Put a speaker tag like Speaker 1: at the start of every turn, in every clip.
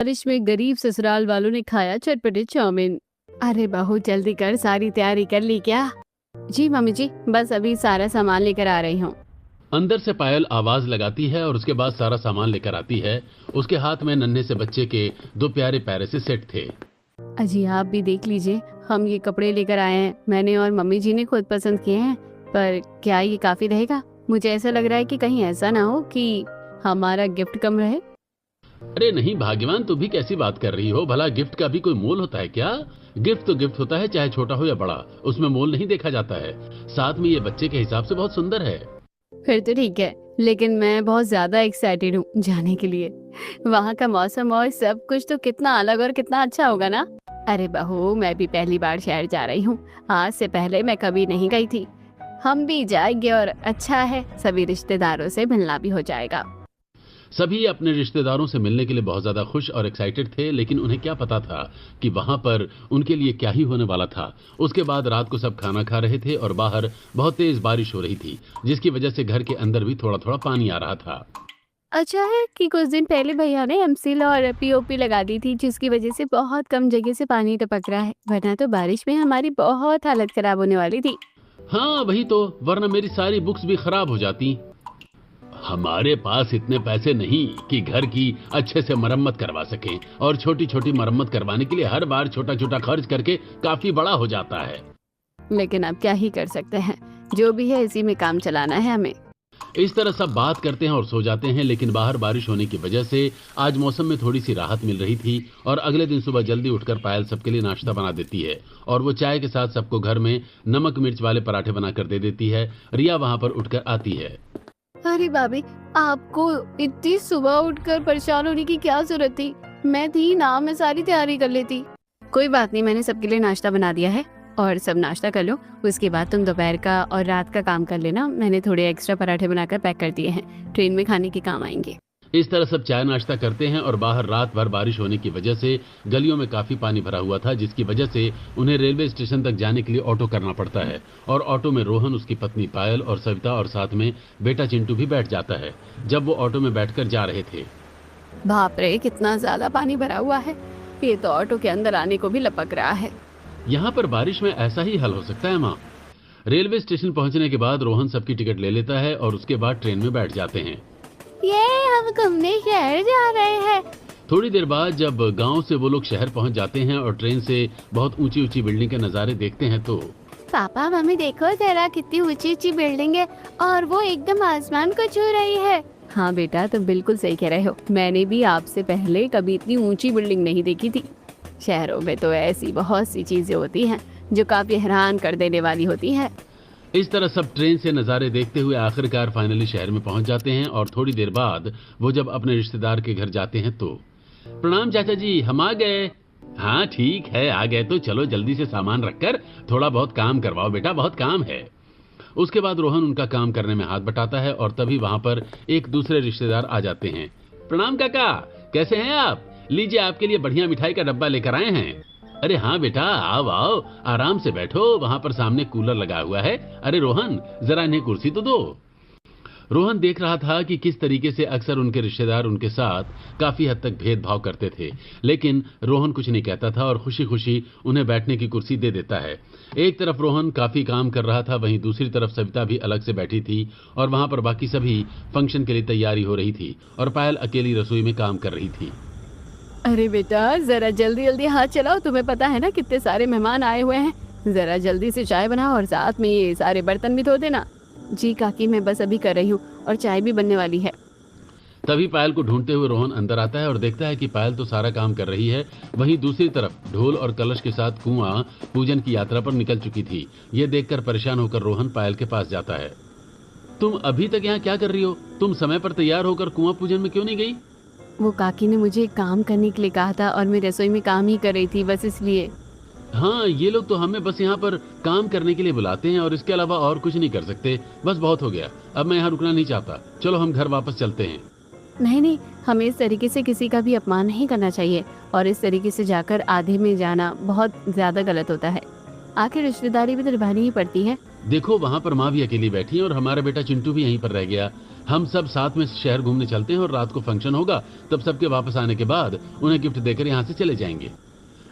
Speaker 1: बारिश में गरीब ससुराल वालों ने खाया चटपटे चाउमीन। अरे बहू जल्दी कर, सारी तैयारी कर ली क्या? जी मम्मी जी, बस अभी सारा सामान लेकर आ रही हूँ।
Speaker 2: अंदर से पायल आवाज लगाती है और उसके बाद सारा सामान लेकर आती है। उसके हाथ में नन्हे से बच्चे के दो प्यारे प्यारे से सेट थे।
Speaker 1: अजी आप भी देख लीजिए, हम ये कपड़े लेकर आए हैं, मैंने और मम्मी जी ने खुद पसंद किए हैं। पर क्या ये काफी रहेगा? मुझे ऐसा लग रहा है कि कहीं ऐसा ना हो कि हमारा गिफ्ट कम रहे।
Speaker 2: अरे नहीं भाग्यवान, तू भी कैसी बात कर रही हो? भला गिफ्ट का भी कोई मोल होता है क्या? गिफ्ट तो गिफ्ट होता है, चाहे छोटा हो या बड़ा, उसमें मोल नहीं देखा जाता है। साथ में ये बच्चे के हिसाब से बहुत सुंदर है।
Speaker 1: फिर तो ठीक है, लेकिन मैं बहुत ज्यादा एक्साइटेड हूँ जाने के लिए। वहाँ का मौसम और सब कुछ तो कितना अलग और कितना अच्छा होगा ना। अरे बहू, मैं भी पहली बार शहर जा रही हूँ, आज से पहले मैं कभी नहीं गई थी। हम भी जाएंगे और अच्छा है, सभी रिश्तेदारों से मिलना भी हो जाएगा।
Speaker 2: सभी अपने रिश्तेदारों से मिलने के लिए बहुत ज्यादा खुश और एक्साइटेड थे, लेकिन उन्हें क्या पता था कि वहां पर उनके लिए क्या ही होने वाला था। उसके बाद रात को सब खाना खा रहे थे और बाहर बहुत तेज बारिश हो रही थी, जिसकी वजह से घर के अंदर भी थोड़ा थोड़ा पानी आ रहा था।
Speaker 1: अच्छा है कि कुछ दिन पहले भैया ने एमसील और पीओपी लगा दी थी, जिसकी वजह से बहुत कम जगह से पानी टपक रहा है, वरना तो बारिश में हमारी बहुत हालत खराब होने वाली थी।
Speaker 2: हाँ वही तो, वरना मेरी सारी बुक्स भी खराब हो जाती। हमारे पास इतने पैसे नहीं कि घर की अच्छे से मरम्मत करवा सकें, और छोटी छोटी मरम्मत करवाने के लिए हर बार छोटा छोटा खर्च करके काफी बड़ा हो जाता है।
Speaker 1: लेकिन अब क्या ही कर सकते हैं, जो भी है इसी में काम चलाना है हमें।
Speaker 2: इस तरह सब बात करते हैं और सो जाते हैं, लेकिन बाहर बारिश होने की वजह से आज मौसम में थोड़ी सी राहत मिल रही थी। और अगले दिन सुबह जल्दी उठकर पायल सबके लिए नाश्ता बना देती है, और वो चाय के साथ सबको घर में नमक मिर्च वाले पराठे बनाकर दे देती है। रिया वहां पर उठकर आती है।
Speaker 1: अरे भाभी, आपको इतनी सुबह उठकर परेशान होने की क्या जरूरत थी? मैं थी ना, मैं सारी तैयारी कर लेती। कोई बात नहीं, मैंने सबके लिए नाश्ता बना दिया है और सब नाश्ता कर लो। उसके बाद तुम दोपहर का और रात का काम कर लेना। मैंने थोड़े एक्स्ट्रा पराठे बनाकर पैक कर दिए हैं, ट्रेन में खाने के काम आएंगे।
Speaker 2: इस तरह सब चाय नाश्ता करते हैं, और बाहर रात भर बारिश होने की वजह से गलियों में काफी पानी भरा हुआ था, जिसकी वजह से उन्हें रेलवे स्टेशन तक जाने के लिए ऑटो करना पड़ता है। और ऑटो में रोहन, उसकी पत्नी पायल और सविता और साथ में बेटा चिंटू भी बैठ जाता है। जब वो ऑटो में बैठकर जा रहे थे,
Speaker 1: बाप रे, कितना ज्यादा पानी भरा हुआ है, ये तो ऑटो के अंदर आने को भी लपक रहा है।
Speaker 2: यहाँ पर बारिश में ऐसा ही हल हो सकता है माँ। रेलवे स्टेशन पहुंचने के बाद रोहन सबकी टिकट ले लेता है और उसके बाद ट्रेन में बैठ जाते हैं।
Speaker 1: ये हम घूमने शहर जा रहे हैं।
Speaker 2: थोड़ी देर बाद जब गांव से वो लोग शहर पहुंच जाते हैं और ट्रेन से बहुत ऊंची ऊंची बिल्डिंग के नजारे देखते हैं तो
Speaker 1: पापा मम्मी देखो जरा, कितनी ऊंची ऊंची बिल्डिंग है और वो एकदम आसमान को छू रही है। हाँ बेटा, तुम बिल्कुल सही कह रहे हो, मैंने भी आपसे पहले कभी इतनी ऊंची बिल्डिंग नहीं देखी थी। शहरों में तो ऐसी बहुत सी चीजें होती हैं जो काफी हैरान कर देने वाली होती हैं।
Speaker 2: इस तरह सब ट्रेन से नज़ारे देखते हुए आखिरकार फाइनली शहर में पहुंच जाते हैं। और थोड़ी देर बाद वो जब अपने रिश्तेदार के घर जाते हैं तो, प्रणाम चाचा जी, हम आ गए। हाँ ठीक है, आ गए तो चलो जल्दी से सामान रखकर थोड़ा बहुत काम करवाओ बेटा, बहुत काम है। उसके बाद रोहन उनका काम करने में हाथ बटाता है, और तभी वहां पर एक दूसरे रिश्तेदार आ जाते हैं। प्रणाम काका, कैसे हैं आप? लीजिए, आपके लिए बढ़िया मिठाई का डब्बा लेकर आए हैं। अरे हाँ बेटा, आओ आओ, आराम से बैठो, वहां पर सामने कूलर लगा हुआ है। अरे रोहन, जरा इन्हें कुर्सी तो दो। रोहन देख रहा था कि किस तरीके से अक्सर उनके रिश्तेदार उनके साथ काफी हद तक भेदभाव करते थे, लेकिन रोहन कुछ नहीं कहता था और खुशी खुशी उन्हें बैठने की कुर्सी दे देता है। एक तरफ रोहन काफी काम कर रहा था, वहीं दूसरी तरफ सविता भी अलग से बैठी थी, और वहां पर बाकी सभी फंक्शन के लिए तैयारी हो रही थी, और पायल अकेली रसोई में काम कर रही थी।
Speaker 1: अरे बेटा, जरा जल्दी जल्दी हाथ चलाओ, तुम्हें पता है ना कितने सारे मेहमान आए हुए हैं। जरा जल्दी से चाय बनाओ और साथ में ये सारे बर्तन भी धो देना। जी काकी, मैं बस अभी कर रही हूँ और चाय भी बनने वाली है।
Speaker 2: तभी पायल को ढूंढते हुए रोहन अंदर आता है और देखता है कि पायल तो सारा काम कर रही है, वहीं दूसरी तरफ ढोल और कलश के साथ कुआं पूजन की यात्रा पर निकल चुकी थी। ये देखकर परेशान होकर रोहन पायल के पास जाता है। तुम अभी तक यहाँ क्या कर रही हो? तुम समय पर तैयार होकर कुआं पूजन में क्यों नहीं गई?
Speaker 1: वो काकी ने मुझे काम करने के लिए कहा था और मैं रसोई में काम ही कर रही थी, बस इसलिए।
Speaker 2: हाँ, ये लोग तो हमें बस यहाँ पर काम करने के लिए बुलाते हैं और इसके अलावा और कुछ नहीं कर सकते। बस बहुत हो गया, अब मैं यहाँ रुकना नहीं चाहता। चलो हम घर वापस चलते हैं।
Speaker 1: नहीं नहीं, हमें इस तरीके से किसी का भी अपमान नहीं करना चाहिए, और इस तरीके से जाकर आधे में जाना बहुत ज्यादा गलत होता है। आखिर रिश्तेदारी भी तो निभानी ही पड़ती है।
Speaker 2: देखो, वहाँ पर माँ भी अकेली बैठी है और हमारा बेटा चिंटू भी यहीं पर रह गया। हम सब साथ में शहर घूमने चलते हैं और रात को फंक्शन होगा, तब सबके वापस आने के बाद उन्हें गिफ्ट देकर यहाँ से चले जाएंगे।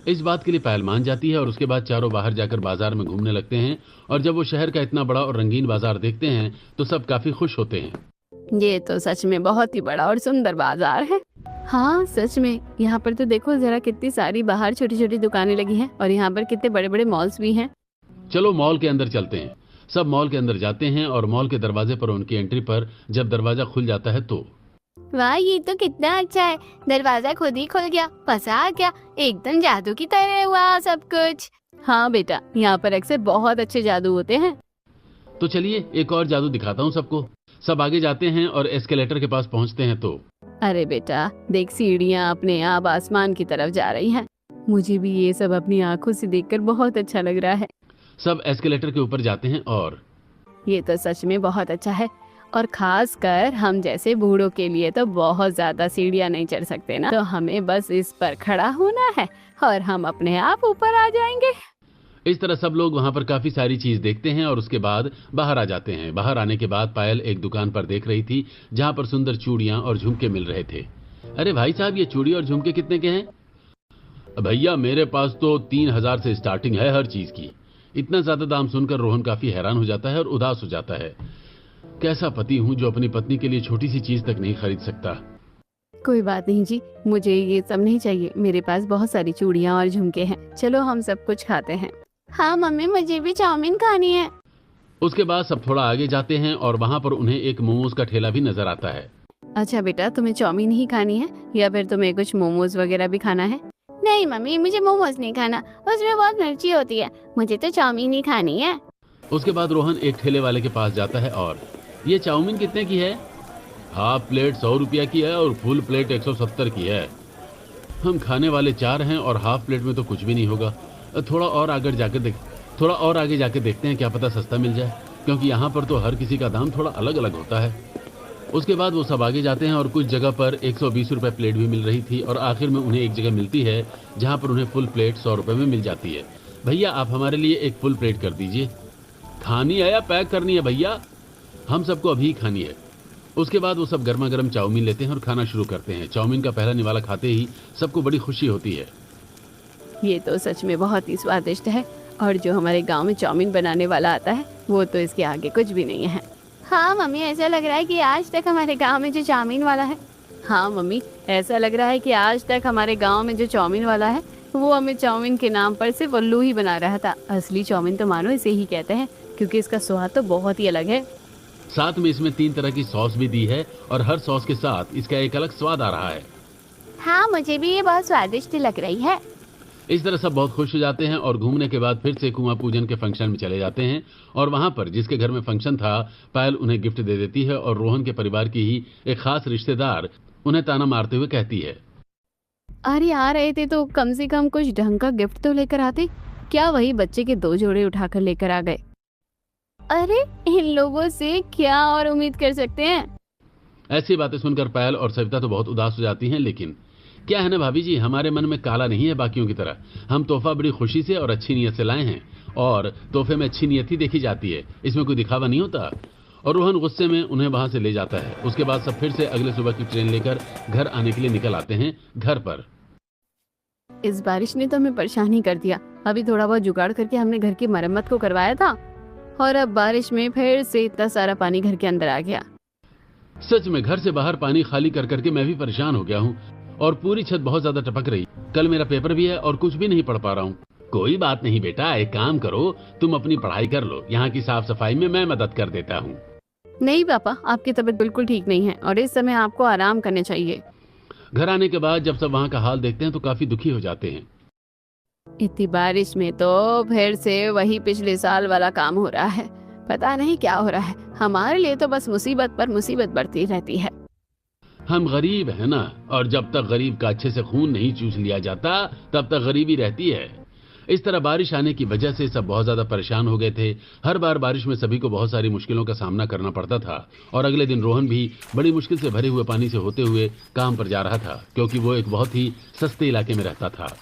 Speaker 2: इस बात के लिए पायल मान जाती है और उसके बाद चारों बाहर जाकर बाजार में घूमने लगते हैं। और जब वो शहर का इतना बड़ा और रंगीन बाजार देखते हैं तो सब काफी खुश होते हैं।
Speaker 1: ये तो सच में बहुत ही बड़ा और सुंदर बाजार है। हाँ सच में, यहाँ पर तो देखो जरा कितनी सारी बाहर छोटी छोटी दुकानें लगी हैं और यहाँ पर कितने बड़े बड़े मॉल्स भी हैं।
Speaker 2: चलो मॉल के अंदर चलते हैं। सब मॉल के अंदर जाते हैं और मॉल के दरवाजे पर उनकी एंट्री पर जब दरवाजा खुल जाता है तो
Speaker 1: वाह, ये तो कितना अच्छा है, दरवाजा खुद ही खुल गया, मजा आ गया, एकदम जादू की तरह हुआ सब कुछ। हाँ बेटा, यहाँ पर अक्सर बहुत अच्छे जादू होते हैं।
Speaker 2: तो चलिए एक और जादू दिखाता हूँ सबको। सब आगे जाते हैं और एस्केलेटर के पास पहुँचते हैं तो
Speaker 1: अरे बेटा देख, सीढ़ियाँ अपने आप आसमान की तरफ जा रही हैं। मुझे भी ये सब अपनी आंखों से देखकर बहुत अच्छा लग रहा है।
Speaker 2: सब एस्केलेटर के ऊपर जाते हैं और
Speaker 1: ये तो सच में बहुत अच्छा है, और खास कर हम जैसे बूढ़ों के लिए तो बहुत ज्यादा सीढ़ियाँ नहीं चढ़ सकते ना, तो हमें बस इस पर खड़ा होना है और हम अपने आप ऊपर आ जाएंगे।
Speaker 2: इस तरह सब लोग वहां पर काफी सारी चीज देखते हैं और उसके बाद बाहर आ जाते हैं। बाहर आने के बाद पायल एक दुकान पर देख रही थी जहां पर सुंदर चूड़ियां और झुमके मिल रहे थे। अरे भाई साहब, ये चूड़ी और झुमके कितने के हैं? भैया मेरे पास तो 3000 से स्टार्टिंग है हर चीज की। इतना ज्यादा दाम सुनकर रोहन काफी हैरान हो जाता है और उदास हो जाता है। कैसा पति हूँ जो अपनी पत्नी के लिए छोटी सी चीज तक नहीं खरीद सकता।
Speaker 1: कोई बात नहीं जी, मुझे ये सब नहीं चाहिए, मेरे पास बहुत सारी चूड़ियाँ और झुमके हैं। चलो हम सब कुछ खाते हैं। हाँ मम्मी, मुझे भी चाउमीन खानी है।
Speaker 2: उसके बाद सब थोड़ा आगे जाते हैं और वहां पर उन्हें एक मोमोज का ठेला भी नजर आता है।
Speaker 1: अच्छा बेटा, तुम्हें चाउमीन ही खानी है या फिर तुम्हें कुछ मोमोज वगैरह भी खाना है? नहीं मम्मी, मुझे मोमोज नहीं खाना, उसमें बहुत मिर्ची होती है, मुझे तो चाउमीन ही खानी है।
Speaker 2: उसके बाद रोहन एक ठेले वाले के पास जाता है और ये चाउमीन कितने की है? हाफ प्लेट 100 रुपया की है और फुल प्लेट 170 की है। हम खाने वाले 4 हैं और हाफ प्लेट में तो कुछ भी नहीं होगा। थोड़ा और आगे जाके देखते हैं, क्या पता सस्ता मिल जाए, क्योंकि यहाँ पर तो हर किसी का दाम थोड़ा अलग अलग होता है। उसके बाद वो सब आगे जाते हैं और कुछ जगह पर 120 रुपए प्लेट भी मिल रही थी और आखिर में उन्हें एक जगह मिलती है जहाँ पर उन्हें फुल प्लेट 100 रुपए में मिल जाती है। भैया आप हमारे लिए एक फुल प्लेट कर दीजिए। खानी है या पैक करनी है भैया? हम सबको अभी खानी है। उसके बाद वो सब गर्मा गर्म चाउमीन लेते हैं और खाना शुरू करते हैं। चाउमीन का पहला निवाला खाते ही सबको बड़ी खुशी होती है।
Speaker 1: ये तो सच में बहुत ही स्वादिष्ट है, और जो हमारे गांव में चाउमीन बनाने वाला आता है वो तो इसके आगे कुछ भी नहीं है। हाँ मम्मी, ऐसा लग रहा है कि आज तक हमारे गांव में जो चाउमीन वाला है हाँ मम्मी, ऐसा लग रहा है कि आज तक हमारे गांव में जो चाउमीन वाला है वो हमें चाउमीन के नाम पर सिर्फ उल्लू ही बना रहा था। असली चाउमीन तो मानो इसे ही कहते हैं, क्योंकि इसका स्वाद तो बहुत ही अलग है।
Speaker 2: साथ में इसमें 3 तरह की सॉस भी दी है और हर सॉस के साथ इसका एक अलग स्वाद आ रहा है।
Speaker 1: हाँ मुझे भी ये बहुत स्वादिष्ट लग रही है।
Speaker 2: इस तरह सब बहुत खुश हो जाते हैं और घूमने के बाद फिर से कुआं पूजन के फंक्शन में चले जाते हैं। और वहां पर जिसके घर में फंक्शन था, पायल उन्हें गिफ्ट दे देती है और रोहन के परिवार की ही एक खास रिश्तेदार उन्हें ताना मारते हुए कहती है,
Speaker 1: अरे आ रहे थे तो कम से कम कुछ ढंग का गिफ्ट तो लेकर आते, क्या वही बच्चे के 2 जोड़े उठाकर लेकर आ गए। अरे इन लोगों से क्या और उम्मीद कर सकते हैं।
Speaker 2: ऐसी बातें सुनकर पायल और सविता तो बहुत उदास हो जाती हैं। लेकिन क्या है ना भाभी जी, हमारे मन में काला नहीं है बाकियों की तरह। हम तोहफा बड़ी खुशी से और अच्छी नीयत से लाए हैं और तोहफे में अच्छी नीयत ही देखी जाती है, इसमें कोई दिखावा नहीं होता। और रोहन गुस्से में उन्हें वहां से ले जाता है। उसके बाद सब फिर से अगले सुबह की ट्रेन लेकर घर आने के लिए निकल आते हैं। घर पर
Speaker 1: इस बारिश ने तो हमें परेशान ही कर दिया। अभी थोड़ा बहुत जुगाड़ करके हमने घर की मरम्मत को करवाया था और अब बारिश में फिर से इतना सारा पानी घर के अंदर आ गया।
Speaker 2: सच में घर से बाहर पानी खाली कर करके मैं भी परेशान हो गया हूँ और पूरी छत बहुत ज्यादा टपक रही। कल मेरा पेपर भी है और कुछ भी नहीं पढ़ पा रहा हूँ। कोई बात नहीं बेटा, एक काम करो, तुम अपनी पढ़ाई कर लो, यहाँ की साफ सफाई में मैं मदद कर देता हूँ।
Speaker 1: नहीं पापा, आपकी तबीयत बिल्कुल ठीक नहीं है और इस समय आपको आराम करना चाहिए।
Speaker 2: घर आने के बाद जब सब वहाँ का हाल देखते हैं तो काफी दुखी हो जाते हैं।
Speaker 1: इतनी बारिश में तो फिर से वही पिछले साल वाला काम हो रहा है। पता नहीं क्या हो रहा है, हमारे लिए तो बस मुसीबत पर मुसीबत बढ़ती रहती है।
Speaker 2: हम गरीब है ना, और जब तक गरीब का अच्छे से खून नहीं चूस लिया जाता तब तक गरीबी रहती है। इस तरह बारिश आने की वजह से सब बहुत ज्यादा परेशान हो गए थे। हर बार बारिश में सभी को बहुत सारी मुश्किलों का सामना करना पड़ता था और अगले दिन रोहन भी बड़ी मुश्किल से भरे हुए पानी से होते हुए काम पर जा रहा था, क्योंकि वो एक बहुत ही सस्ते इलाके में रहता था।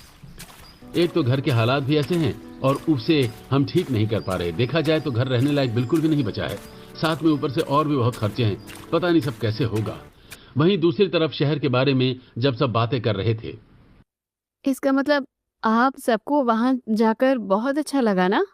Speaker 2: एक तो घर के हालात भी ऐसे हैं और उससे हम ठीक नहीं कर पा रहे। देखा जाए तो घर रहने लायक बिल्कुल भी नहीं बचा है। साथ में ऊपर से और भी बहुत खर्चे हैं, पता नहीं सब कैसे होगा। वहीं दूसरी तरफ शहर के बारे में जब सब बातें कर रहे थे।
Speaker 1: इसका मतलब आप सबको वहां जाकर बहुत अच्छा लगा ना?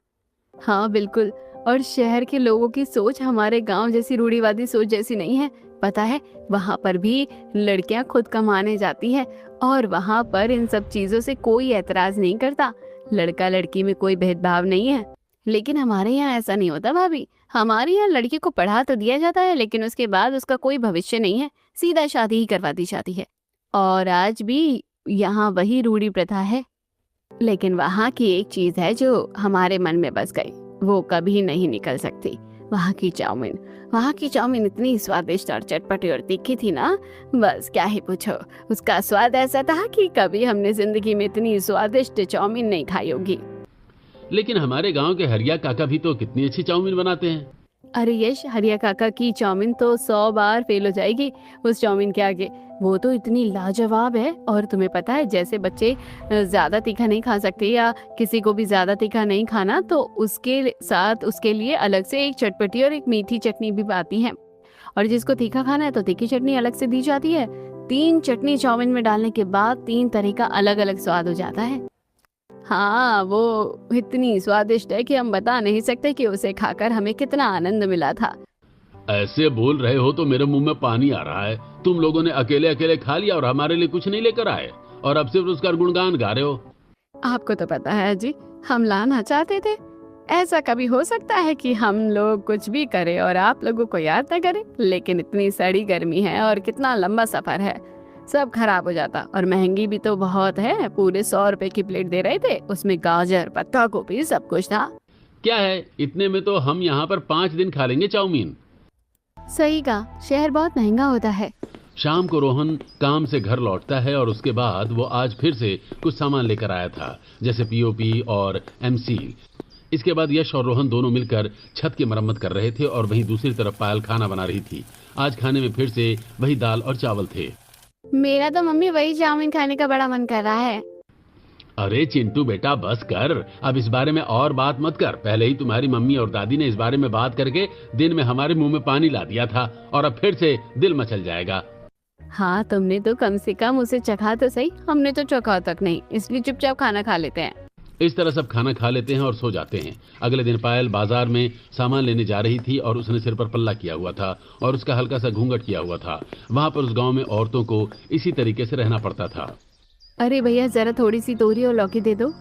Speaker 1: हाँ बिल्कुल। और शहर के लोगों की सोच हमारे गांव जैसी रूढ़िवादी सोच जैसी नहीं है। पता है, वहां पर भी लड़कियां खुद कमाने जाती है और वहां पर इन सब चीजों से कोई ऐतराज नहीं करता। लड़का लड़की में कोई भेदभाव नहीं है। लेकिन हमारे यहाँ ऐसा नहीं होता भाभी। हमारे यहाँ लड़की को पढ़ा तो दिया जाता है, लेकिन उसके बाद उसका कोई भविष्य नहीं है, सीधा शादी ही करवा दी जाती है। और आज भी यहाँ वही रूढ़ी प्रथा है। लेकिन वहाँ की एक चीज है जो हमारे मन में बस गई, वो कभी नहीं निकल सकती। वहाँ की चाउमीन। वहाँ की चाउमीन इतनी स्वादिष्ट और चटपटी और तीखी थी ना, बस क्या ही पूछो। उसका स्वाद ऐसा था कि कभी हमने जिंदगी में इतनी स्वादिष्ट चाउमीन नहीं खाई होगी।
Speaker 2: लेकिन हमारे गांव के हरिया काका भी तो कितनी अच्छी चाउमीन बनाते हैं।
Speaker 1: अरे यश, हरिया काका की चाउमीन तो 100 बार फेल हो जाएगी उस चाउमीन के आगे। वो तो इतनी लाजवाब है। और तुम्हें पता है, जैसे बच्चे ज्यादा तीखा नहीं खा सकते या किसी को भी ज्यादा तीखा नहीं खाना, तो उसके साथ उसके लिए अलग से एक चटपटी और एक मीठी चटनी भी आती है। और जिसको तीखा खाना है तो तीखी चटनी अलग से दी जाती है। 3 चटनी चाउमीन में डालने के बाद 3 तरह का अलग अलग स्वाद हो जाता है। हाँ, वो इतनी स्वादिष्ट है कि हम बता नहीं सकते कि उसे खाकर हमें कितना आनंद मिला था।
Speaker 2: ऐसे बोल रहे हो तो मेरे मुंह में पानी आ रहा है। तुम लोगों ने अकेले अकेले खा लिया और हमारे लिए कुछ नहीं लेकर आए, और अब सिर्फ उसका गुणगान गा रहे हो।
Speaker 1: आपको तो पता है जी, हम लाना चाहते थे। ऐसा कभी हो सकता है कि हम लोग कुछ भी करें और आप लोगों को याद न करें? लेकिन इतनी सड़ी गर्मी है और कितना लंबा सफर है, सब खराब हो जाता। और महंगी भी तो बहुत है। पूरे 100 रुपए की प्लेट दे रहे थे, उसमें गाजर, पत्ता गोभी सब कुछ था।
Speaker 2: क्या है, इतने में तो हम यहाँ पर 5 दिन खा लेंगे चाउमीन।
Speaker 1: सही कहा, शहर बहुत महंगा होता है।
Speaker 2: शाम को रोहन काम से घर लौटता है और उसके बाद वो आज फिर से कुछ सामान लेकर आया था, जैसे पीओपी और एमसील। इसके बाद यश और रोहन दोनों मिलकर छत की मरम्मत कर रहे थे और वहीं दूसरी तरफ पायल खाना बना रही थी। आज खाने में फिर से वही दाल और चावल थे।
Speaker 1: मेरा तो मम्मी वही चाउमीन खाने का बड़ा मन कर रहा है।
Speaker 2: अरे चिंटू बेटा, बस कर, अब इस बारे में और बात मत कर। पहले ही तुम्हारी मम्मी और दादी ने इस बारे में बात करके दिन में हमारे मुंह में पानी ला दिया था, और अब फिर से दिल मचल जाएगा।
Speaker 1: हाँ, तुमने तो कम से कम उसे चखा तो सही, हमने तो चखा तक नहीं, इसलिए चुपचाप खाना खा लेते हैं।
Speaker 2: इस तरह सब खाना खा लेते हैं और सो जाते हैं। अगले दिन पायल बाजार में सामान लेने जा रही थी और उसने सिर पर पल्ला किया हुआ था और उसका हल्का सा घूंघट किया हुआ था। वहां पर उस गांव में औरतों को इसी तरीके से रहना पड़ता था।
Speaker 1: अरे भैया, जरा थोड़ी सी तोरी और लौकी दे दो।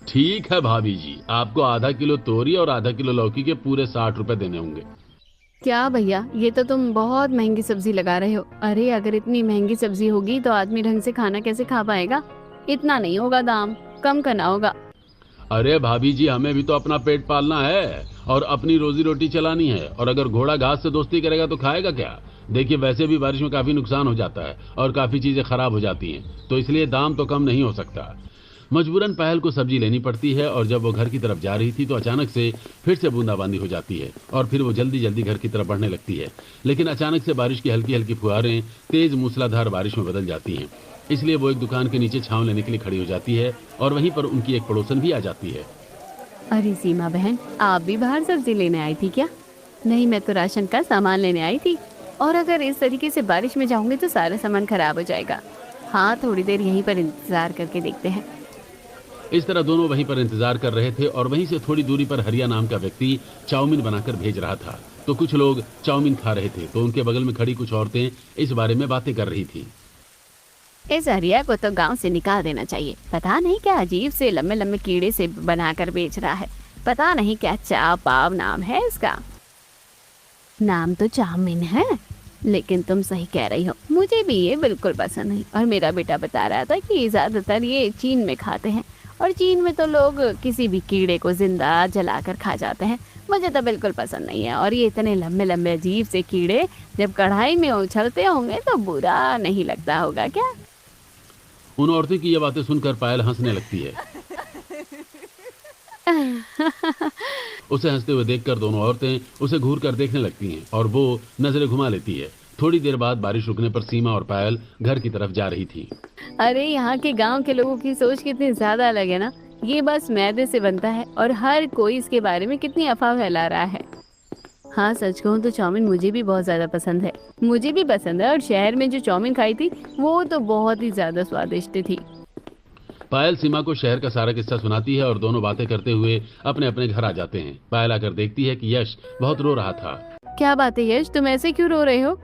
Speaker 2: ठीक है भाभी जी, आपको आधा किलो तोरी और आधा किलो लौकी के पूरे 60 रुपए देने होंगे।
Speaker 1: क्या भैया, ये तो तुम बहुत महंगी सब्जी लगा रहे हो। अरे अगर इतनी महंगी सब्जी होगी तो आदमी ढंग से खाना कैसे खा पाएगा? इतना नहीं होगा, दाम कम करना होगा।
Speaker 2: अरे भाभी जी, हमें भी तो अपना पेट पालना है और अपनी रोजी रोटी चलानी है, और अगर घोड़ा घास से दोस्ती करेगा तो खाएगा क्या? देखिए, वैसे भी बारिश में काफी नुकसान हो जाता है और काफी चीजें खराब हो जाती हैं, तो इसलिए दाम तो कम नहीं हो सकता। मजबूरन पायल को सब्जी लेनी पड़ती है, और जब वो घर की तरफ जा रही थी तो अचानक से फिर से बूंदाबांदी हो जाती है और फिर वो जल्दी जल्दी घर की तरफ बढ़ने लगती है। लेकिन अचानक से बारिश की हल्की हल्की फुहारें तेज मूसलाधार बारिश में बदल जाती हैं। इसलिए वो एक दुकान के नीचे छांव लेने के लिए खड़ी हो जाती है और वहीं पर उनकी एक पड़ोसन भी आ जाती है।
Speaker 1: अरे सीमा बहन, आप भी बाहर सब्जी लेने आई थी क्या? नहीं, मैं तो राशन का सामान लेने आई थी। और अगर इस तरीके से बारिश में जाऊंगी तो सारा सामान खराब हो जाएगा। हाँ, थोड़ी देर यहीं पर इंतजार करके देखते हैं।
Speaker 2: इस तरह दोनों वहीं पर इंतजार कर रहे थे और वहीं से थोड़ी दूरी पर हरिया नाम का व्यक्ति चाउमीन बनाकर भेज रहा था। तो कुछ लोग चाउमीन खा रहे थे तो उनके बगल में खड़ी कुछ औरतें इस बारे में बातें कर रही थी।
Speaker 1: इस हरिया को तो गांव से निकाल देना चाहिए। पता नहीं क्या अजीब से लंबे लंबे कीड़े से बनाकर बेच रहा है। पता नहीं क्या चा पाव नाम है इसका। नाम तो चाउमीन है, लेकिन तुम सही कह रही हो, मुझे भी ये बिल्कुल पसंद नहीं। और मेरा बेटा बता रहा था कि ज्यादातर ये चीन में खाते हैं, और चीन में तो लोग किसी भी कीड़े को जिंदा जलाकर खा जाते हैं। मुझे तो बिल्कुल पसंद नहीं है। और ये इतने लंबे लंबे अजीब से कीड़े जब कढ़ाई में उछलते होंगे तो बुरा नहीं लगता होगा क्या?
Speaker 2: उन औरतों की ये बातें सुनकर पायल हंसने लगती है। उसे हंसते हुए देखकर दोनों औरतें उसे घूर कर देखने लगती हैं और वो नजरें घुमा लेती है। थोड़ी देर बाद बारिश रुकने पर सीमा और पायल घर की तरफ जा रही थी।
Speaker 1: अरे यहाँ के गांव के लोगों की सोच कितनी ज्यादा अलग है ना। ये बस मैदे से बनता है और हर कोई इसके बारे में कितनी अफवाह फैला रहा है। हाँ सच कहूँ तो चाउमीन मुझे भी बहुत ज्यादा पसंद है। मुझे भी पसंद है, और शहर में जो चाउमीन खाई थी वो तो बहुत ही ज्यादा स्वादिष्ट थी।
Speaker 2: पायल सीमा को शहर का सारा किस्सा सुनाती है और दोनों बातें करते हुए अपने अपने घर आ जाते हैं। पायल आकर देखती है कि यश बहुत रो रहा था।
Speaker 1: क्या बात है यश, तुम ऐसे क्यों रो रहे हो?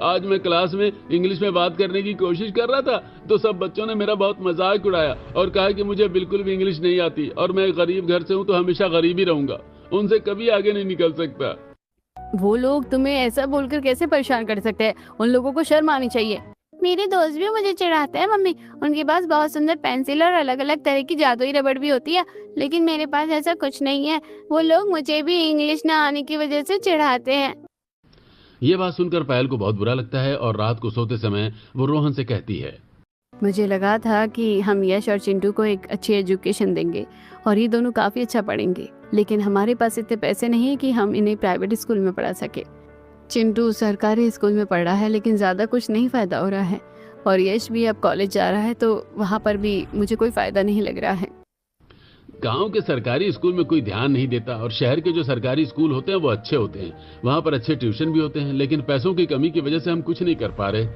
Speaker 2: आज मैं क्लास में इंग्लिश में बात करने की कोशिश कर रहा था तो सब बच्चों ने मेरा बहुत मजाक उड़ाया और कहा कि मुझे बिल्कुल भी इंग्लिश नहीं आती और मैं गरीब घर से हूँ तो हमेशा गरीब ही रहूंगा, उनसे कभी आगे नहीं निकल सकता।
Speaker 1: वो लोग तुम्हें ऐसा बोलकर कैसे परेशान कर सकते हैं? उन लोगों को शर्म आनी चाहिए। मेरे दोस्त भी मुझे चिढ़ाते हैं मम्मी, उनके पास बहुत सुंदर पेंसिल और अलग अलग तरह की जादुई रबड़ भी होती है, लेकिन मेरे पास ऐसा कुछ नहीं है। वो लोग मुझे भी इंग्लिश ना आने की वजह से चिढ़ाते हैं।
Speaker 2: ये बात सुनकर पायल को बहुत बुरा लगता है और रात को सोते समय वो रोहन से कहती है,
Speaker 1: मुझे लगा था कि हम यश और चिंटू को एक अच्छी एजुकेशन देंगे और ये दोनों काफी अच्छा पढ़ेंगे, लेकिन हमारे पास इतने पैसे नहीं है कि हम इन्हें प्राइवेट स्कूल में पढ़ा सके। चिंटू सरकारी स्कूल में पढ़ रहा है लेकिन ज्यादा कुछ नहीं फायदा हो रहा है, और यश भी अब कॉलेज जा रहा है तो वहाँ पर भी मुझे कोई फायदा नहीं लग रहा है।
Speaker 2: गांव के सरकारी स्कूल में कोई ध्यान नहीं देता और शहर के जो सरकारी स्कूल होते हैं वो अच्छे होते हैं, वहां पर अच्छे ट्यूशन भी होते हैं, लेकिन पैसों की कमी की वजह से हम कुछ नहीं कर पा रहे।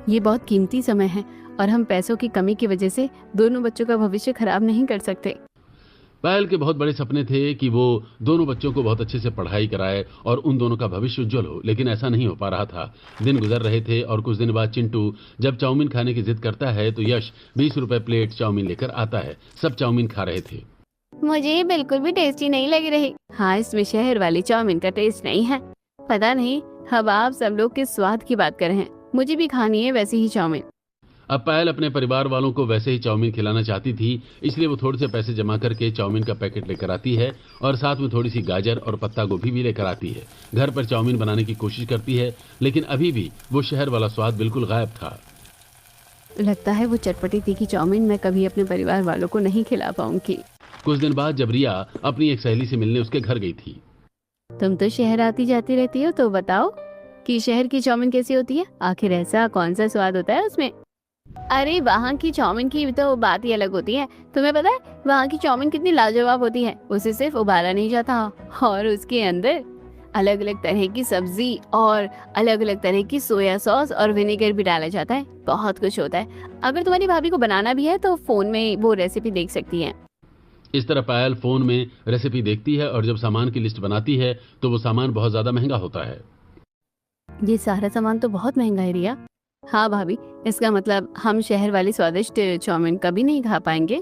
Speaker 1: ये बहुत कीमती समय है और हम पैसों की कमी की वजह से दोनों बच्चों का भविष्य खराब नहीं कर सकते।
Speaker 2: पायल के बहुत बड़े सपने थे कि वो दोनों बच्चों को बहुत अच्छे से पढ़ाई कराए और उन दोनों का भविष्य उज्जवल हो, लेकिन ऐसा नहीं हो पा रहा था। दिन गुजर रहे थे और कुछ दिन बाद चिंटू जब चाउमीन खाने की जिद करता है तो यश 20 रुपए प्लेट चाउमीन लेकर आता है। सब चाउमीन खा रहे थे।
Speaker 1: मुझे ये बिल्कुल भी टेस्टी नहीं लग रही। हाँ, इसमें शहर वाली चाउमीन का टेस्ट नहीं है। पता नहीं अब आप सब लोग किस स्वाद की बात कर रहे हैं, मुझे भी खानी है वैसी ही चाउमीन।
Speaker 2: अब पायल अपने परिवार वालों को वैसे ही चाउमीन खिलाना चाहती थी, इसलिए वो थोड़े से पैसे जमा करके चाउमीन का पैकेट लेकर आती है और साथ में थोड़ी सी गाजर और पत्ता गोभी भी लेकर आती है। घर पर चाउमीन बनाने की कोशिश करती है, लेकिन अभी भी वो शहर वाला स्वाद बिल्कुल गायब था।
Speaker 1: लगता है वो चटपटी तीखी चाउमीन मैं कभी अपने परिवार वालों को नहीं खिला पाऊंगी।
Speaker 2: कुछ दिन बाद जब रिया अपनी एक सहेली से मिलने उसके घर गई थी।
Speaker 1: तुम तो शहर आती जाती रहती हो, तो बताओ कि शहर की चाउमीन कैसी होती है? आखिर ऐसा कौन सा स्वाद होता है उसमें? अरे वहाँ की चाउमीन की तो बात ही अलग होती है। तुम्हें पता है वहाँ की चाउमीन कितनी लाजवाब होती है? उसे सिर्फ उबाला नहीं जाता और उसके अंदर अलग अलग तरह की सब्जी और अलग अलग तरह की सोया सॉस और विनेगर भी डाला जाता है। बहुत कुछ होता है। अगर तुम्हारी भाभी को बनाना भी है तो फोन में वो रेसिपी देख सकती है।
Speaker 2: इस तरह पायल फोन में रेसिपी देखती है और जब सामान की लिस्ट बनाती है तो वो सामान बहुत ज्यादा महंगा होता है।
Speaker 1: ये सारा सामान तो बहुत महंगा है रिया। हाँ भाभी, इसका मतलब हम शहर वाली स्वादिष्ट चाउमीन कभी नहीं खा पाएंगे।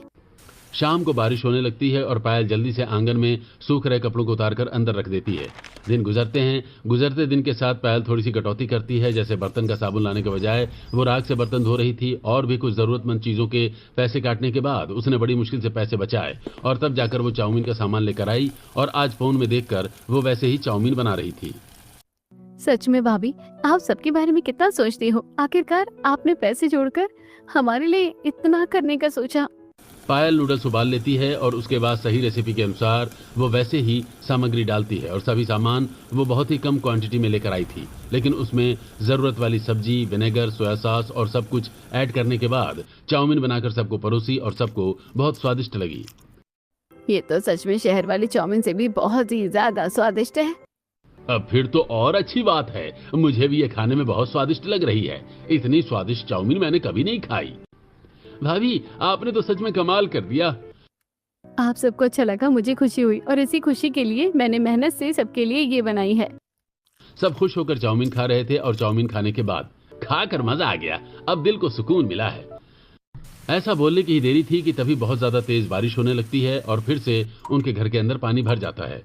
Speaker 2: शाम को बारिश होने लगती है और पायल जल्दी से आंगन में सूख रहे कपड़ों को उतारकर अंदर रख देती है। दिन गुजरते हैं। गुजरते दिन के साथ पायल थोड़ी सी कटौती करती है, जैसे बर्तन का साबुन लाने के बजाय वो राख से बर्तन धो रही थी और भी कुछ जरूरतमंद चीजों के पैसे काटने के बाद उसने बड़ी मुश्किल से पैसे बचाए और तब जाकर वो चाउमीन का सामान लेकर आई और आज फोन में देखकर वो वैसे ही चाउमीन बना रही थी।
Speaker 1: सच में भाभी, आप सबके बारे में कितना सोचती हो। आखिरकार आपने पैसे जोड़कर हमारे लिए इतना करने का सोचा।
Speaker 2: पायल नूडल्स उबाल लेती है और उसके बाद सही रेसिपी के अनुसार वो वैसे ही सामग्री डालती है और सभी सामान वो बहुत ही कम क्वांटिटी में लेकर आई थी, लेकिन उसमें जरूरत वाली सब्जी, विनेगर, सोया सॉस और सब कुछ ऐड करने के बाद चाउमीन बनाकर सबको परोसी और सबको बहुत स्वादिष्ट लगी।
Speaker 1: ये तो सच में शहर वाली चाउमीन से भी बहुत ही ज्यादा स्वादिष्ट है।
Speaker 2: अब फिर तो और अच्छी बात है, मुझे भी ये खाने में बहुत स्वादिष्ट लग रही है। इतनी स्वादिष्ट चाउमीन मैंने कभी नहीं खाई। भाभी, आपने तो सच में कमाल कर दिया।
Speaker 1: आप सबको अच्छा लगा, मुझे खुशी हुई और इसी खुशी के लिए मैंने मेहनत से सबके लिए ये बनाई है।
Speaker 2: सब खुश होकर चाउमीन खा रहे थे और चाउमीन खाने के बाद खाकर मजा आ गया। अब दिल को सुकून मिला है। ऐसा बोलने की ही देरी थी कि तभी बहुत ज्यादा तेज बारिश होने लगती है और फिर से उनके घर के अंदर पानी भर जाता है।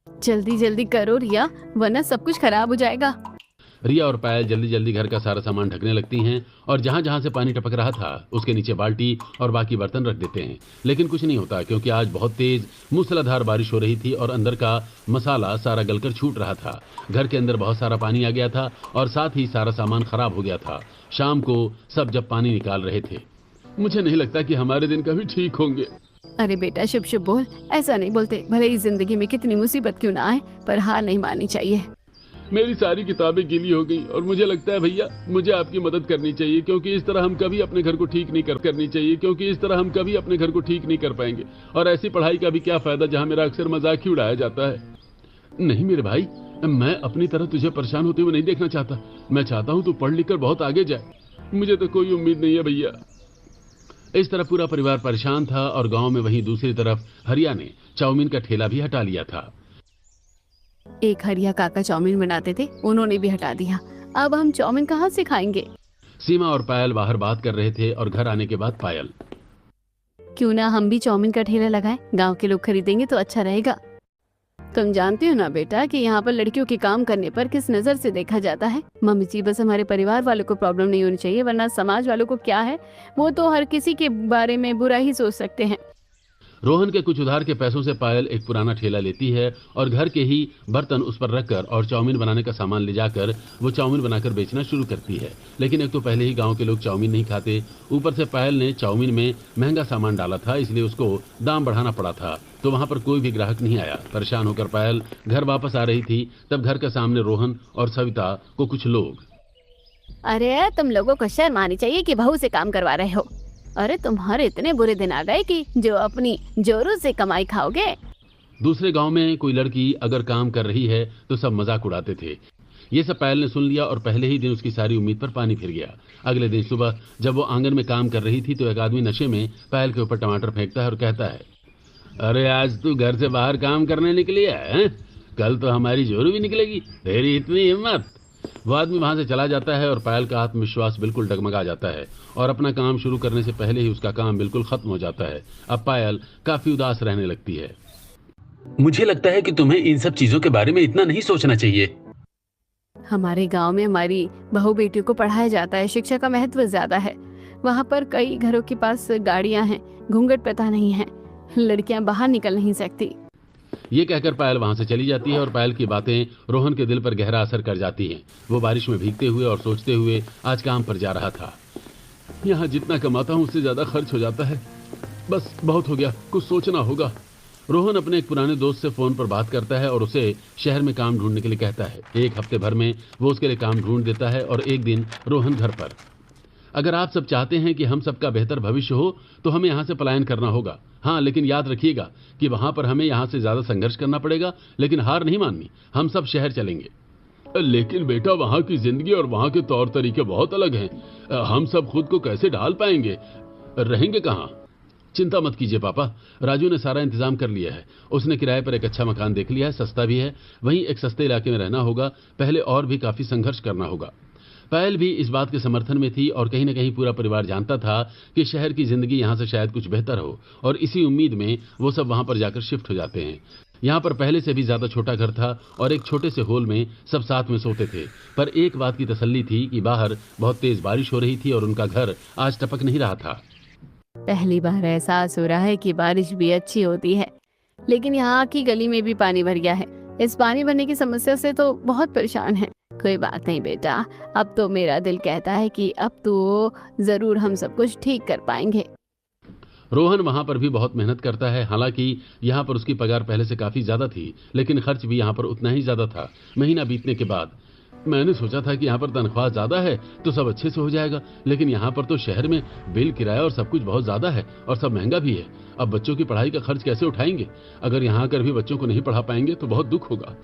Speaker 1: जल्दी जल्दी करो रिया, वरना सब कुछ खराब हो जाएगा।
Speaker 2: रिया और पायल जल्दी जल्दी घर का सारा सामान ढकने लगती हैं और जहां जहां से पानी टपक रहा था उसके नीचे बाल्टी और बाकी बर्तन रख देते हैं, लेकिन कुछ नहीं होता क्योंकि आज बहुत तेज मूसलाधार बारिश हो रही थी और अंदर का मसाला सारा गलकर छूट रहा था। घर के अंदर बहुत सारा पानी आ गया था और साथ ही सारा सामान खराब हो गया था। शाम को सब जब पानी निकाल रहे थे, मुझे नहीं लगता कि हमारे दिन कभी ठीक होंगे।
Speaker 1: अरे बेटा शुभ शुभ बोल, ऐसा नहीं बोलते। भले ही जिंदगी में कितनी मुसीबत क्यों ना आए, पर हार नहीं माननी चाहिए।
Speaker 2: मेरी सारी किताबें गीली हो गई और मुझे लगता है भैया मुझे आपकी मदद करनी चाहिए, क्योंकि इस तरह हम कभी अपने घर को ठीक नहीं कर पाएंगे और ऐसी पढ़ाई का भी क्या फायदा जहां मेरा अक्सर मजाक ही उड़ाया जाता है। नहीं मेरे भाई, मैं अपनी तरह तुझे परेशान होते हुए नहीं देखना चाहता। मैं चाहता हूँ तू पढ़ लिख कर बहुत आगे जाए। मुझे तो कोई उम्मीद नहीं है भैया। इस तरह पूरा परिवार परेशान था और गांव में वहीं दूसरी तरफ हरिया ने चाउमीन का ठेला भी हटा लिया था।
Speaker 1: एक हरिया काका चाउमीन बनाते थे, उन्होंने भी हटा दिया। अब हम चाउमीन कहाँ से खाएंगे?
Speaker 2: सीमा और पायल बाहर बात कर रहे थे और घर आने के बाद पायल,
Speaker 1: क्यों ना हम भी चाउमीन का ठेला लगाएं, गांव के लोग खरीदेंगे तो अच्छा रहेगा। तुम जानते हो ना बेटा कि यहाँ पर लड़कियों के काम करने पर किस नजर से देखा जाता है। मम्मी जी, बस हमारे परिवार वालों को प्रॉब्लम नहीं होनी चाहिए, वरना समाज वालों को क्या है, वो तो हर किसी के बारे में बुरा ही सोच सकते हैं।
Speaker 2: रोहन के कुछ उधार के पैसों से पायल एक पुराना ठेला लेती है और घर के ही बर्तन उस पर रखकर और चाउमीन बनाने का सामान ले जाकर वो चाउमीन बनाकर बेचना शुरू करती है। लेकिन एक तो पहले ही गांव के लोग चाउमीन नहीं खाते, ऊपर से पायल ने चाउमीन में महंगा सामान डाला था, इसलिए उसको दाम बढ़ाना पड़ा था। तो वहां पर कोई भी ग्राहक नहीं आया। परेशान होकर पायल घर वापस आ रही थी, तब घर के सामने रोहन और सविता को कुछ लोग,
Speaker 1: अरे तुम लोगों को शर्म आनी चाहिए कि बहू से काम करवा रहे हो। अरे तुम्हारे इतने बुरे दिन आ गए कि जो अपनी जोरों से कमाई खाओगे।
Speaker 2: दूसरे गांव में कोई लड़की अगर काम कर रही है तो सब मजाक उड़ाते थे। ये सब पायल ने सुन लिया और पहले ही दिन उसकी सारी उम्मीद पर पानी फिर गया। अगले दिन सुबह जब वो आंगन में काम कर रही थी तो एक आदमी नशे में पायल के ऊपर टमाटर फेंकता है और कहता है, अरे आज तू घर से बाहर काम करने निकली है? कल तो हमारी जोरू भी निकलेगी, तेरी इतनी हिम्मत। वो आदमी वहां से चला जाता है और पायल का आत्मविश्वास बिल्कुल डगमगा जाता है और अपना काम शुरू करने से पहले ही उसका काम बिल्कुल खत्म हो जाता है। अब पायल काफी उदास रहने लगती है। मुझे लगता है कि तुम्हें इन सब चीजों के बारे में इतना नहीं सोचना चाहिए।
Speaker 1: हमारे गांव में हमारी बहू बेटियों को पढ़ाया जाता है, शिक्षा का महत्व ज्यादा है। वहाँ पर कई घरों के पास गाड़ियां हैं, घूंघट प्रथा नहीं है, लड़कियां बाहर निकल नहीं सकती।
Speaker 2: ये कहकर पायल वहां से चली जाती है और पायल की बातें रोहन के दिल पर गहरा असर कर जाती हैं। वो बारिश में भीगते हुए और सोचते हुए आज काम पर जा रहा था। यहाँ जितना कमाता हूँ उससे ज्यादा खर्च हो जाता है, बस बहुत हो गया, कुछ सोचना होगा। रोहन अपने एक पुराने दोस्त से फोन पर बात करता है और उसे शहर में काम ढूंढने के लिए कहता है। एक हफ्ते भर में वो उसके लिए काम ढूंढ देता है और एक दिन रोहन घर पर, अगर आप सब चाहते हैं कि हम सबका बेहतर भविष्य हो तो हमें यहाँ से पलायन करना होगा। हाँ, लेकिन याद रखिएगा कि वहां पर हमें यहाँ से ज्यादा संघर्ष करना पड़ेगा, लेकिन हार नहीं माननी। हम सब शहर चलेंगे। लेकिन बेटा, वहां की जिंदगी और वहां के तौर तरीके बहुत अलग हैं। हम सब खुद को कैसे ढाल पाएंगे? रहेंगे कहाँ? चिंता मत कीजिए पापा, राजू ने सारा इंतजाम कर लिया है। उसने किराए पर एक अच्छा मकान देख लिया है, सस्ता भी है। वहीं एक सस्ते इलाके में रहना होगा। पहले और भी काफी संघर्ष करना होगा। पायल भी इस बात के समर्थन में थी और कहीं न कहीं पूरा परिवार जानता था कि शहर की जिंदगी यहाँ से शायद कुछ बेहतर हो, और इसी उम्मीद में वो सब वहां पर जाकर शिफ्ट हो जाते हैं। यहाँ पर पहले से भी ज्यादा छोटा घर था और एक छोटे से हॉल में सब साथ में सोते थे। पर एक बात की तसल्ली थी कि बाहर बहुत तेज बारिश हो रही थी और उनका घर आज टपक नहीं रहा था।
Speaker 1: पहली बार एहसास हो रहा है कि बारिश भी अच्छी होती है, लेकिन यहाँ की गली में भी पानी भर गया है। इस पानी भरने की समस्या से तो बहुत परेशान है। कोई बात नहीं बेटा, अब तो मेरा दिल कहता है कि अब तो जरूर हम सब कुछ ठीक कर पाएंगे।
Speaker 2: रोहन वहां पर भी बहुत मेहनत करता है। हालांकि यहाँ पर उसकी पगार पहले से काफी ज्यादा थी, लेकिन खर्च भी यहाँ पर उतना ही ज्यादा था। महीना बीतने के बाद मैंने सोचा था कि यहाँ पर तनख्वाह ज्यादा है तो सब अच्छे से हो जाएगा, लेकिन यहाँ पर तो शहर में बिल, किराया और सब कुछ बहुत ज्यादा है और सब महंगा भी है। अब बच्चों की पढ़ाई का खर्च कैसे उठाएंगे? अगर यहाँ आकर भी बच्चों को नहीं पढ़ा पाएंगे तो बहुत दुख होगा।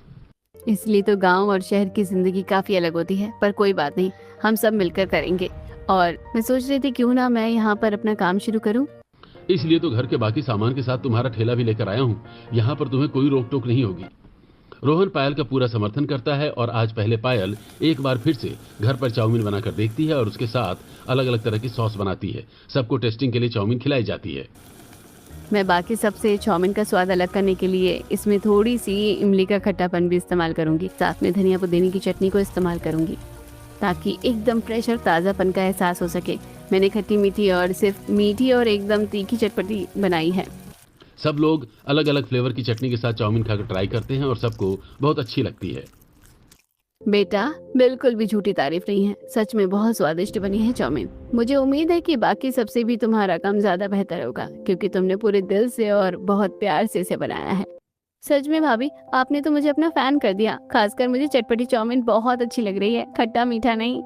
Speaker 1: इसलिए तो गांव और शहर की जिंदगी काफी अलग होती है, पर कोई बात नहीं, हम सब मिलकर करेंगे। और मैं सोच रही थी क्यों ना मैं यहाँ पर अपना काम शुरू करूँ।
Speaker 2: इसलिए तो घर के बाकी सामान के साथ तुम्हारा ठेला भी लेकर आया हूँ। यहाँ पर तुम्हें कोई रोक टोक नहीं होगी। रोहन पायल का पूरा समर्थन करता है और आज पहले पायल एक बार फिर से घर पर चाउमीन बनाकर देखती है और उसके साथ अलग अलग तरह की सॉस बनाती है। सबको टेस्टिंग के लिए चाउमीन खिलाई जाती है।
Speaker 1: मैं बाकी सबसे चाउमीन का स्वाद अलग करने के लिए इसमें थोड़ी सी इमली का खट्टापन भी इस्तेमाल करूंगी। साथ में धनिया पुदीने की चटनी को इस्तेमाल करूंगी ताकि एकदम फ्रेश और ताज़ापन का एहसास हो सके। मैंने खट्टी मीठी और सिर्फ मीठी और एकदम तीखी चटपटी बनाई है।
Speaker 2: सब लोग अलग अलग फ्लेवर की चटनी के साथ चाउमीन खाकर ट्राई करते हैं और सबको बहुत अच्छी लगती है।
Speaker 1: बेटा, बिल्कुल भी झूठी तारीफ नहीं है, सच में बहुत स्वादिष्ट बनी है चाउमीन। मुझे उम्मीद है कि बाकी सबसे भी तुम्हारा काम ज्यादा बेहतर होगा, क्योंकि तुमने पूरे दिल से और बहुत प्यार से इसे बनाया है। सच में भाभी, आपने तो मुझे अपना फैन कर दिया। खासकर मुझे चटपटी चाउमीन बहुत अच्छी लग रही है, खट्टा मीठा नहीं।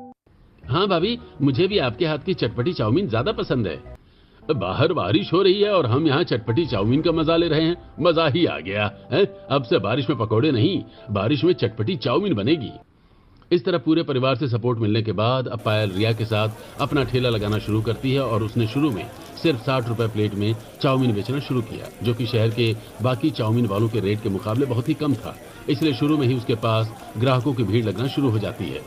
Speaker 2: हाँ भाभी, मुझे भी आपके हाथ की चटपटी चाउमीन ज्यादा पसंद है। बाहर बारिश हो रही है और हम यहाँ चटपटी चाउमीन का मजा ले रहे हैं। मजा ही आ गया है। अब से बारिश में पकौड़े नहीं, बारिश में चटपटी चाउमीन बनेगी। इस तरह पूरे परिवार से सपोर्ट मिलने के बाद अब पायल रिया के साथ अपना ठेला लगाना शुरू करती है और उसने शुरू में सिर्फ 60 रुपए प्लेट में चाउमीन बेचना शुरू किया, जो कि शहर के बाकी चाउमीन वालों के रेट के मुकाबले बहुत ही कम था। इसलिए शुरू में ही उसके पास ग्राहकों की भीड़ लगना शुरू हो जाती है।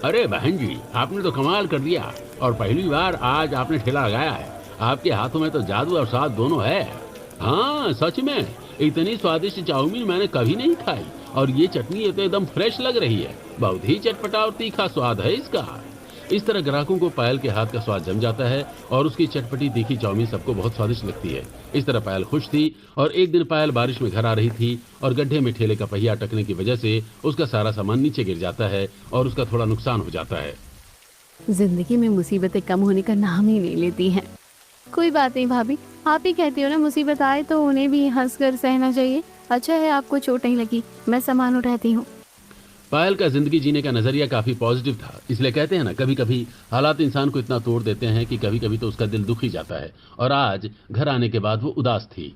Speaker 2: अरे बहन जी, आपने तो कमाल कर दिया और पहली बार आज आपने ठेला लगाया है। आपके हाथों में तो जादू और स्वाद दोनों है। हाँ सच में, इतनी स्वादिष्ट चाउमीन मैंने कभी नहीं खाई और ये चटनी ये तो एकदम फ्रेश लग रही है। बहुत ही चटपटा और तीखा स्वाद है इसका। इस तरह ग्राहकों को पायल के हाथ का स्वाद जम जाता है और उसकी चटपटी तीखी चाउमीन सबको बहुत स्वादिष्ट लगती है। इस तरह पायल खुश थी और एक दिन पायल बारिश में घर आ रही थी और गड्ढे में ठेले का पहिया अटकने की वजह से उसका सारा सामान नीचे गिर जाता है और उसका थोड़ा नुकसान हो जाता है।
Speaker 1: जिंदगी में मुसीबतें कम होने का नाम ही नहीं लेती हैं। कोई बात नहीं भाभी, आप ही कहती हो ना, मुसीबत आए तो उन्हें भी हंसकर सहना चाहिए। अच्छा है आपको चोट नहीं लगी, मैं सामान उठाती हूँ।
Speaker 2: पायल का जिंदगी जीने का नजरिया काफी पॉजिटिव था। इसलिए कहते हैं ना, कभी कभी हालात इंसान को इतना तोड़ देते हैं कि कभी कभी तो उसका दिल दुख ही जाता है। और आज घर आने के बाद वो उदास थी।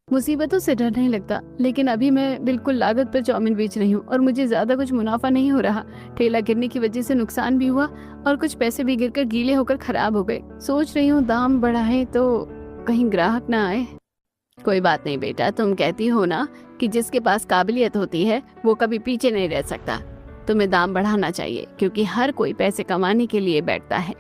Speaker 1: मुसीबतों से डर नहीं लगता, लेकिन अभी मैं बिल्कुल लागत पर चाउमीन बेच रही हूँ और मुझे ज्यादा कुछ मुनाफा नहीं हो रहा। ठेला गिरने की वजह से नुकसान भी हुआ और कुछ पैसे भी गिरकर गीले होकर खराब हो गए। सोच रही हूँ दाम बढ़ाए तो कहीं ग्राहक ना आए। कोई बात नहीं बेटा, तुम कहती हो ना कि जिसके पास काबिलियत होती है वो कभी पीछे नहीं रह सकता। तुम्हें दाम बढ़ाना चाहिए क्योंकि हर कोई पैसे कमाने के लिए बैठता है।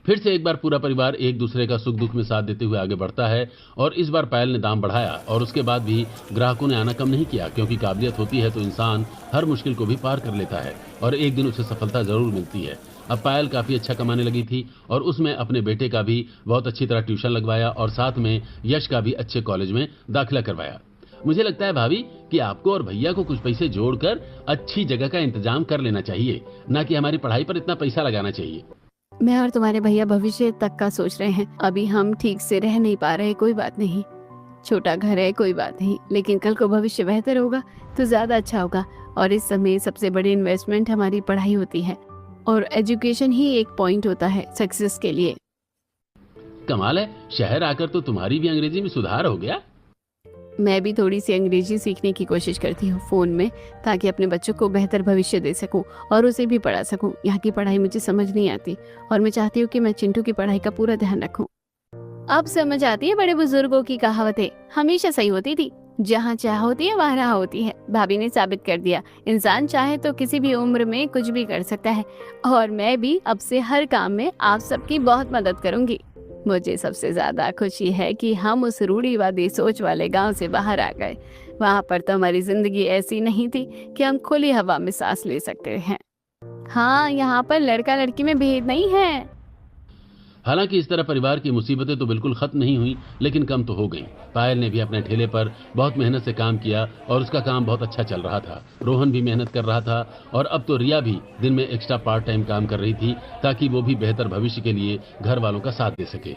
Speaker 2: फिर से एक बार पूरा परिवार एक दूसरे का सुख दुख में साथ देते हुए आगे बढ़ता है और इस बार पायल ने दाम बढ़ाया और उसके बाद भी ग्राहकों ने आना कम नहीं किया, क्योंकि काबिलियत होती है तो इंसान हर मुश्किल को भी पार कर लेता है और एक दिन उसे सफलता जरूर मिलती है। अब पायल काफी अच्छा कमाने लगी थी और उसमें अपने बेटे का भी बहुत अच्छी तरह ट्यूशन लगवाया और साथ में यश का भी अच्छे कॉलेज में दाखिला करवाया। मुझे लगता है भाभी कि आपको और भैया को कुछ पैसे जोड़कर अच्छी जगह का इंतजाम कर लेना चाहिए, ना कि हमारी पढ़ाई पर इतना पैसा लगाना चाहिए।
Speaker 1: मैं और तुम्हारे भैया भविष्य तक का सोच रहे हैं। अभी हम ठीक से रह नहीं पा रहे, कोई बात नहीं। छोटा घर है, कोई बात नहीं, लेकिन कल को भविष्य बेहतर होगा तो ज्यादा अच्छा होगा। और इस समय सबसे बड़ी इन्वेस्टमेंट हमारी पढ़ाई होती है और एजुकेशन ही एक पॉइंट होता है सक्सेस के लिए।
Speaker 2: कमाल है, शहर आकर तो तुम्हारी भी अंग्रेजी में सुधार हो गया।
Speaker 1: मैं भी थोड़ी सी अंग्रेजी सीखने की कोशिश करती हूँ फोन में, ताकि अपने बच्चों को बेहतर भविष्य दे सकूं और उसे भी पढ़ा सकूं। यहाँ की पढ़ाई मुझे समझ नहीं आती और मैं चाहती हूँ कि मैं चिंटू की पढ़ाई का पूरा ध्यान रखूं। अब समझ आती है बड़े बुजुर्गों की कहावतें हमेशा सही होती थी। जहाँ चाह होती है वहाँ राह होती है। भाभी ने साबित कर दिया, इंसान चाहे तो किसी भी उम्र में कुछ भी कर सकता है। और मैं भी अब से हर काम में आप सबकी बहुत मदद करूंगी। मुझे सबसे ज्यादा खुशी है कि हम उस रूढ़िवादी सोच वाले गांव से बाहर आ गए। वहाँ पर तो हमारी जिंदगी ऐसी नहीं थी कि हम खुली हवा में सांस ले सकते हैं। हाँ, यहाँ पर लड़का लड़की में भेद नहीं है।
Speaker 2: हालांकि इस तरह परिवार की मुसीबतें तो बिल्कुल खत्म नहीं हुई, लेकिन कम तो हो गई। पायल ने भी अपने ठेले पर बहुत मेहनत से काम किया और उसका काम बहुत अच्छा चल रहा था। रोहन भी मेहनत कर रहा था और अब तो रिया भी दिन में एक्स्ट्रा पार्ट टाइम काम कर रही थी, ताकि वो भी बेहतर भविष्य के लिए घर वालों का साथ दे सके।